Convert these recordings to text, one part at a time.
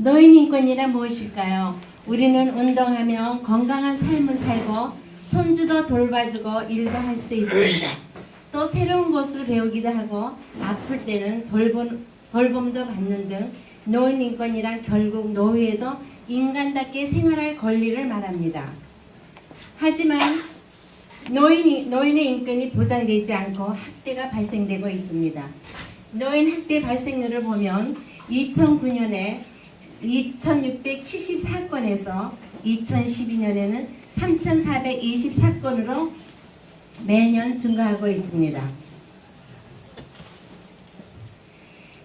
노인 인권이란 무엇일까요? 우리는 운동하며 건강한 삶을 살고 손주도 돌봐주고 일도 할 수 있습니다. 또 새로운 것을 배우기도 하고 아플 때는 돌봄도 받는 등 노인 인권이란 결국 노후에도 인간답게 생활할 권리를 말합니다. 하지만 노인의 인권이 보장되지 않고 학대가 발생되고 있습니다. 노인 학대 발생률을 보면 2009년에 2674건에서 2012년에는 3424건으로 매년 증가하고 있습니다.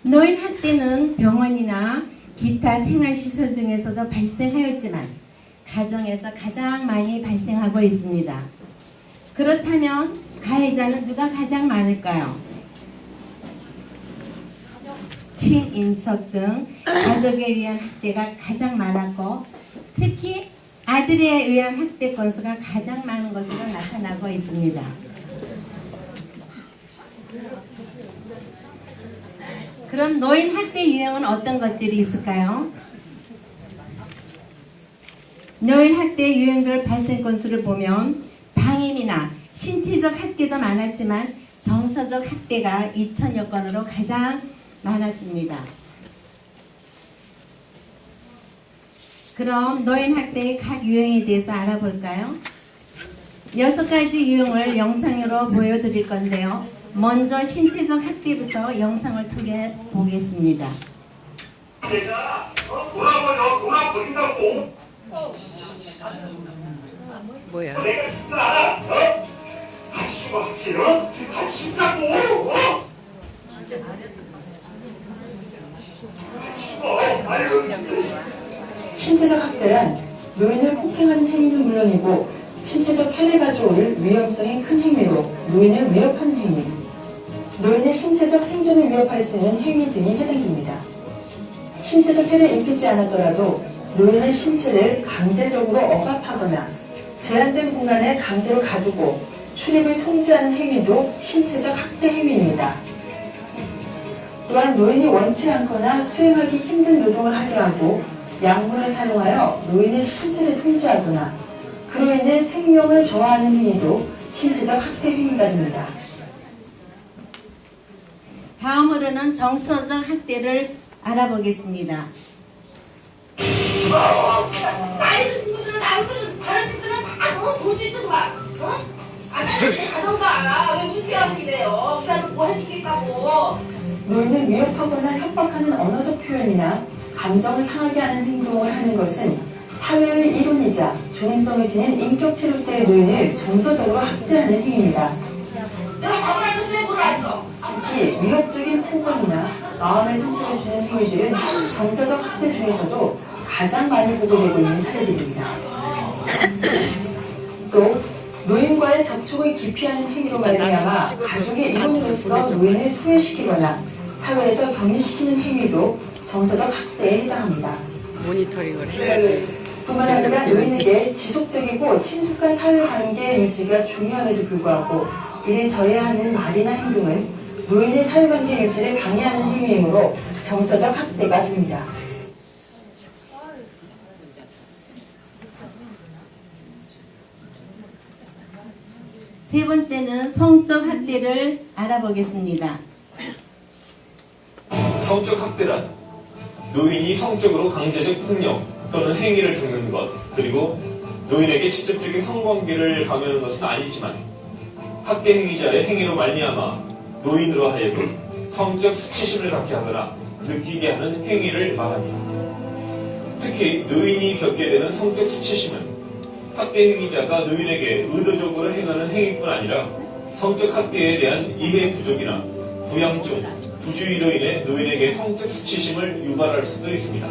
노인 학대는 병원이나 기타 생활시설 등에서도 발생하였지만 가정에서 가장 많이 발생하고 있습니다. 그렇다면 가해자는 누가 가장 많을까요? 친인척 등 가족에 의한 학대가 가장 많았고 특히 아들에 의한 학대 건수가 가장 많은 것으로 나타나고 있습니다. 그럼 노인 학대 유형은 어떤 것들이 있을까요? 노인 학대 유형별 발생 건수를 보면 방임이나 신체적 학대도 많았지만 정서적 학대가 2000여 건으로 가장 많았습니다. 그럼 노인 학대의 각 유형에 대해서 알아볼까요? 6가지 유형을 영상으로 보여드릴 건데요. 먼저 신체적 학대부터 영상을 통해 보겠습니다. 뭐야? 내가 진짜 알아. 진짜고. 신체적 학대란 노인을 폭행하는 행위는 물론이고 신체적 해를 가져올 위험성이 큰 행위로 노인을 위협하는 행위, 노인의 신체적 생존을 위협할 수 있는 행위 등이 해당됩니다. 신체적 해를 입히지 않았더라도 노인의 신체를 강제적으로 억압하거나 제한된 공간에 강제로 가두고 출입을 통제하는 행위도 신체적 학대 행위입니다. 또한 노인이 원치 않거나 수행하기 힘든 노동을 하게 하고 약물을 사용하여 노인의 신체를 통제하거나 그로 인해 생명을 저하하는 행위도 신체적 학대 행위가 됩니다. 다음으로는 정서적 학대를 알아보겠습니다. 나이 드신 분들은 남들은 다른 집들은 다 돈도 있어서 막 아저씨 가던 거 알아. 왜 무시하고 이래요. 그다음에 뭐 해주겠다고. 노인을 위협하거나 협박하는 언어적 표현이나 감정을 상하게 하는 행동을 하는 것은 사회의 일원이자 존엄성이 지닌 인격체로서의 노인을 정서적으로 학대하는 행위입니다. 내가 밥을 안 줬으니 뭘 알았어. 특히 위협적인 폭언이나 마음의 상처를 주는 행위들은 정서적 학대 중에서도 가장 많이 보고되고 있는 사례들입니다. 또 노인과의 접촉을 기피하는 행위로 말미암아 가족의 일원으로서 노인을 소외시키거나 사회에서 격리시키는 행위도 정서적 학대에 해당합니다. 모니터링을 해야지. 뿐만 아니라 노인에게 지속적이고 친숙한 사회관계 유지가 중요함에도 불구하고 이를 저해야 하는 말이나 행동은 노인의 사회관계 유지를 방해하는 행위이므로 정서적 학대가 됩니다. 세 번째는 성적 학대를 알아보겠습니다. 성적 학대란 노인이 성적으로 강제적 폭력 또는 행위를 겪는 것, 그리고 노인에게 직접적인 성관계를 강요하는 것은 아니지만 학대 행위자의 행위로 말미암아 노인으로 하여금 성적 수치심을 갖게 하거나 느끼게 하는 행위를 말합니다. 특히 노인이 겪게 되는 성적 수치심은 학대 행위자가 노인에게 의도적으로 행하는 행위뿐 아니라 성적 학대에 대한 이해 부족이나 부양중, 부주의로 인해 노인에게 성적 수치심을 유발할 수도 있습니다.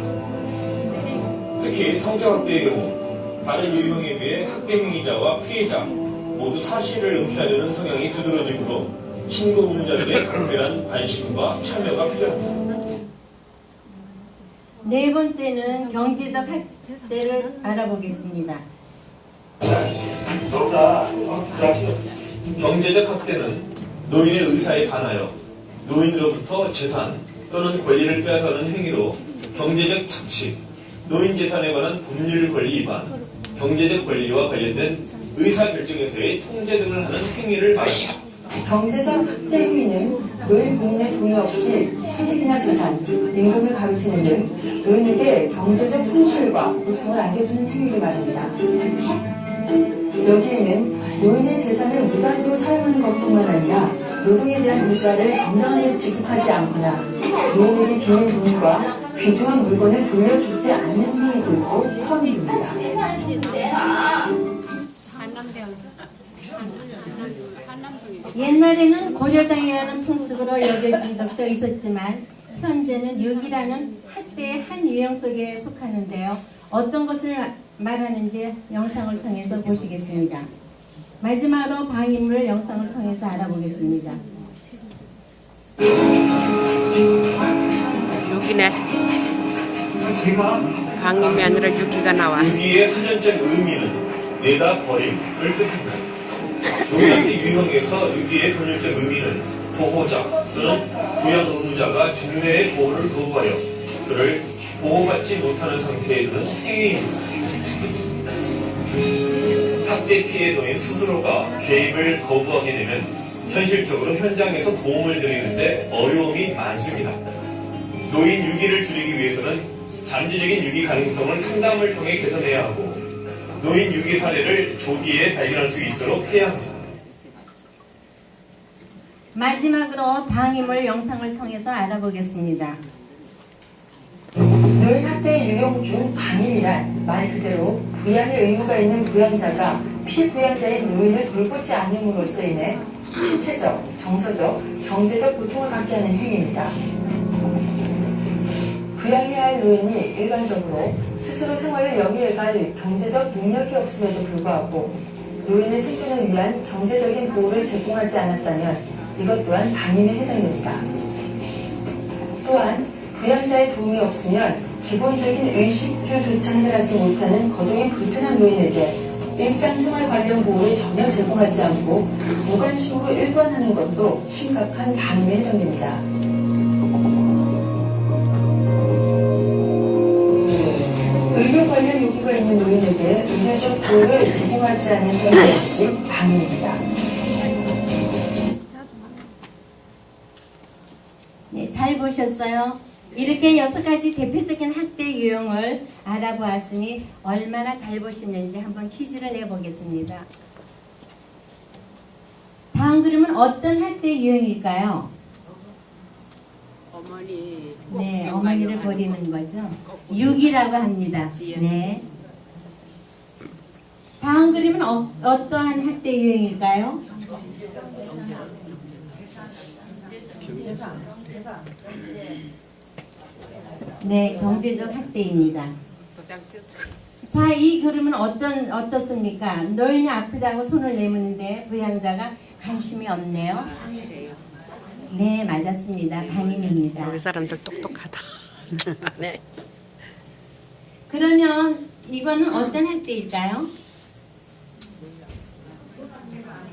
특히 성적 학대의 경우 다른 유형에 비해 학대 행위자와 피해자 모두 사실을 은폐하려는 성향이 두드러지므로 신고 의무자들의 각별한 관심과 참여가 필요합니다. 네 번째는 경제적 학대를 알아보겠습니다. 경제적 학대는 노인의 의사에 반하여 노인으로부터 재산 또는 권리를 빼앗아가는 행위로 경제적 착취, 노인 재산에 관한 법률 권리 위반, 경제적 권리와 관련된 의사결정에서의 통제 등을 하는 행위를 말합니다. 경제적 학대 행위는 노인 본인의 동의 없이 소득이나 재산, 임금을 가르치는 등 노인에게 경제적 손실과 고통을 안겨주는 행위를 말합니다. 여기에는 노인의 재산을 무단으로 사용하는 것뿐만 아니라 노동에 대한 물가를 정당하게 지급하지 않거나 노인에게 빌린 돈과 귀중한 물건을 돌려주지 않는 행위들도 포함됩니다. 옛날에는 고려장이라는 풍습으로 여겨진 적도 있었지만 현재는 유기라는 학대의 한 유형 속에 속하는데요. 어떤 것을 말하는지 영상을 통해서 보시겠습니다. 마지막으로 방임을 영상을 통해서 알아보겠습니다. 유기네. 방임이 아니라 유기가 나와. 유기의 사전적 의미는 내다 버림을 뜻합니다. 노인학대 유형에서 유기의 본질적 의미는 보호자 또는 부양 의무자가 종래의 보호를 거부하여 그를 보호받지 못하는 상태에 두는 행위입니다. 학대 피해 노인 스스로가 개입을 거부하게 되면 현실적으로 현장에서 도움을 드리는데 어려움이 많습니다. 노인 유기를 줄이기 위해서는 잠재적인 유기 가능성을 상담을 통해 개선해야 하고 노인 유기 사례를 조기에 발견할 수 있도록 해야 합니다. 마지막으로 방임을 영상을 통해서 알아보겠습니다. 노인 학대의 유형 중 방임이란 말 그대로 부양의 의무가 있는 부양자가 피부양자인 노인을 돌보지 않음으로써 인해 신체적, 정서적, 경제적 고통을 받게 하는 행위입니다. 부양해야 할 노인이 일반적으로 스스로 생활을 영위해갈 경제적 능력이 없음에도 불구하고 노인의 생존을 위한 경제적인 보호를 제공하지 않았다면 이것 또한 방임에 해당됩니다. 또한 부양자의 도움이 없으면 기본적인 의식주조차 해결하지 못하는 거동이 불편한 노인에게 일상생활 관련 보호를 전혀 제공하지 않고 무관심으로 일관하는 것도 심각한 방임에 해당됩니다. 의료 관련 요구가 있는 노인에게 의료적 보호를 제공하지 않는 행위 역시 방임입니다. 네, 잘 보셨어요? 이렇게 6가지 대표적인 학대 유형을 알아보았으니 얼마나 잘 보셨는지 한번 퀴즈를 내보겠습니다. 다음 그림은 어떤 학대 유형일까요? 어머니. 네, 어머니를 버리는 거죠. 유기라고 합니다. 네. 다음 그림은 어떠한 학대 유형일까요? 네, 경제적 학대입니다. 자, 이 그림은 어떻습니까? 노인이 아프다고 손을 내미는데 부양자가 관심이 없네요. 네, 맞았습니다. 방임입니다. 우리 사람들 똑똑하다. 네. 그러면 이거는 어떤 학대일까요?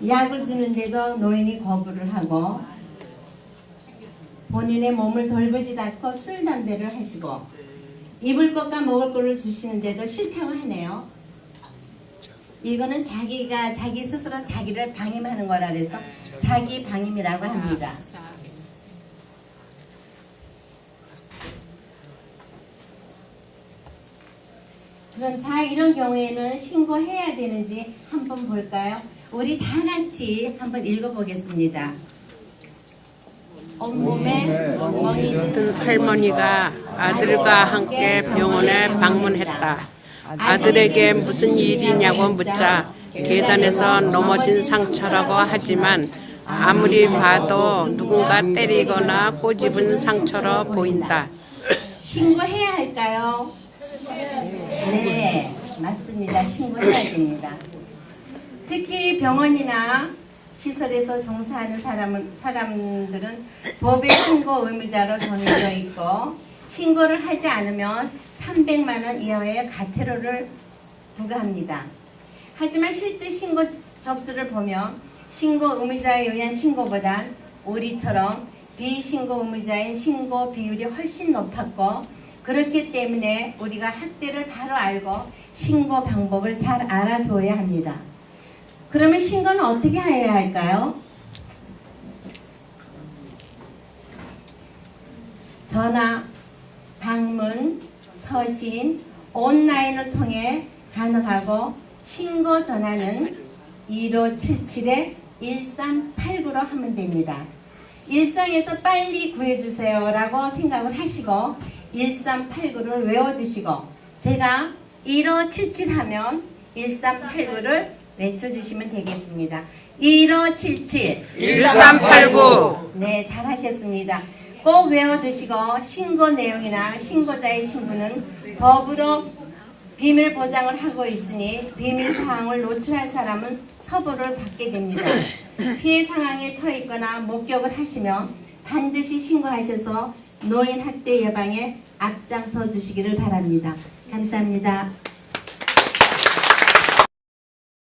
약을 주는데도 노인이 거부를 하고 본인의 몸을 돌보지도 않고 술, 담배를 하시고 입을 것과 먹을 것을 주시는데도 싫다고 하네요. 이거는 자기 스스로 자기를 방임하는 거라 그래서 자기 방임이라고 합니다. 그럼 자, 이런 경우에는 신고해야 되는지 한번 볼까요? 우리 다 같이 한번 읽어보겠습니다. 온몸에 멍멍이 든 할머니가 아들과 함께 병원에 방문했다. 아들에게 무슨 일이냐고 묻자 계단에서 넘어진 상처라고 하지만 아무리 봐도 누군가 때리거나 꼬집은 상처로 보인다. 신고해야 할까요? 네, 맞습니다. 신고해야 됩니다. 특히 병원이나 시설에서 종사하는 사람들은 법의 신고 의무자로 정해져 있고 신고를 하지 않으면 300만 원 이하의 과태료를 부과합니다. 하지만 실제 신고 접수를 보면 신고 의무자에 의한 신고보단 우리처럼 비신고 의무자인 신고 비율이 훨씬 높았고 그렇기 때문에 우리가 학대를 바로 알고 신고 방법을 잘 알아둬야 합니다. 그러면 신고는 어떻게 해야 할까요? 전화, 방문, 서신, 온라인을 통해 가능하고 신고 전화는 1577-1389로 하면 됩니다. 일상에서 빨리 구해주세요 라고 생각을 하시고 1389를 외워두시고 제가 1577 하면 1389를 외쳐주시면 되겠습니다. 1577 1389 네, 잘하셨습니다. 꼭 외워두시고 신고 내용이나 신고자의 신분은 법으로 비밀 보장을 하고 있으니 비밀 사항을 노출할 사람은 처벌을 받게 됩니다. 피해 상황에 처했거나 목격을 하시면 반드시 신고하셔서 노인 학대 예방에 앞장서 주시기를 바랍니다. 감사합니다.